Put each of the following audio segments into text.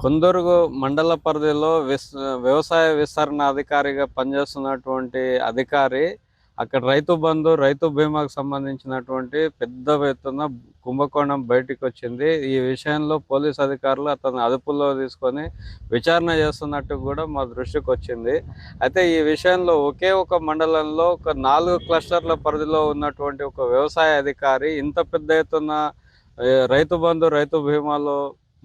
కొందరుగు మండల పరిధిలో వ్యవసాయ విస్తరణ అధికారిగా పనిచేస్తున్నటువంటి అధికారి అక్కడ రైతు బంధు, రైతు బీమాకు సంబంధించినటువంటి పెద్ద ఎత్తున కుంభకోణం బయటికి వచ్చింది. ఈ విషయంలో పోలీస్ అధికారులు అతను అదుపులో తీసుకొని విచారణ చేస్తున్నట్టు కూడా మా దృష్టికి వచ్చింది. అయితే ఈ విషయంలో ఒకే ఒక మండలంలో ఒక 4 క్లస్టర్ల పరిధిలో ఉన్నటువంటి ఒక వ్యవసాయ అధికారి ఇంత పెద్ద ఎత్తున రైతు బంధు, రైతు బీమాలో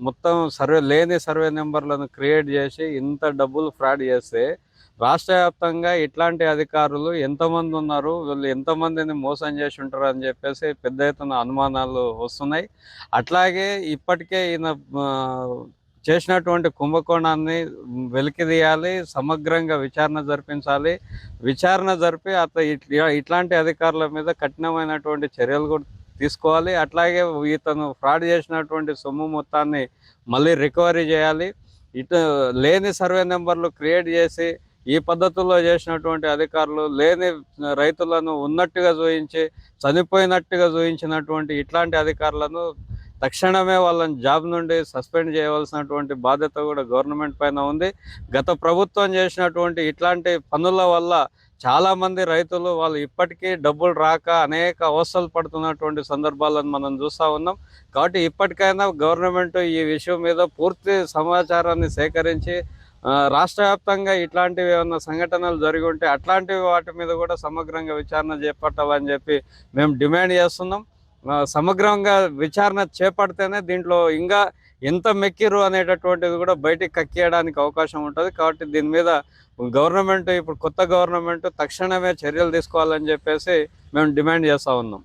మొత్తం సర్వే నెంబర్లను క్రియేట్ చేసి ఇంత డబ్బులు ఫ్రాడ్ చేస్తే రాష్ట్ర వ్యాప్తంగా ఇట్లాంటి అధికారులు ఎంతమంది ఉన్నారు, వీళ్ళు ఎంతమందిని మోసం చేసి ఉంటారు అని చెప్పేసి పెద్ద ఎత్తున అనుమానాలు వస్తున్నాయి. అట్లాగే ఇప్పటికే ఈయన చేసినటువంటి కుంభకోణాన్ని వెలికితీయాలి, సమగ్రంగా విచారణ జరిపించాలి. విచారణ జరిపి ఇట్లాంటి అధికారుల మీద కఠినమైనటువంటి చర్యలు కూడా తీసుకోవాలి. అట్లాగే ఇతను ఫ్రాడ్ చేసినటువంటి సొమ్ము మొత్తాన్ని మళ్ళీ రికవరీ చేయాలి. లేని సర్వే నెంబర్లు క్రియేట్ చేసి ఈ పద్ధతుల్లో చేసినటువంటి అధికారులు లేని రైతులను ఉన్నట్టుగా చూయించి చనిపోయినట్టుగా చూయించినటువంటి ఇట్లాంటి అధికారులను తక్షణమే వాళ్ళని జాబ్ నుండి సస్పెండ్ చేయవలసినటువంటి బాధ్యత కూడా గవర్నమెంట్ పైన ఉంది. గత ప్రభుత్వం చేసినటువంటి ఇట్లాంటి పనుల వల్ల చాలామంది రైతులు వాళ్ళు ఇప్పటికీ డబ్బులు రాక అనేక అవస్థలు పడుతున్నటువంటి సందర్భాలను మనం చూస్తూ ఉన్నాం. కాబట్టి ఇప్పటికైనా గవర్నమెంట్ ఈ విషయం మీద పూర్తి సమాచారాన్ని సేకరించి రాష్ట్ర వ్యాప్తంగా ఇట్లాంటివి ఏమన్నా సంఘటనలు జరిగి ఉంటే అట్లాంటి వాటి మీద కూడా సమగ్రంగా విచారణ చేపట్టాలని చెప్పి మేము డిమాండ్ చేస్తున్నాం. సమగ్రంగా విచారణ చేపడితేనే దీంట్లో ఇంకా ఎంత మెక్కిరు అనేటటువంటిది కూడా బయటికి కక్కియడానికి అవకాశం ఉంటుంది. కాబట్టి దీని మీద గవర్నమెంట్, ఇప్పుడు కొత్త గవర్నమెంట్ తక్షణమే చర్యలు తీసుకోవాలని చెప్పేసి మేము డిమాండ్ చేస్తూ ఉన్నాం.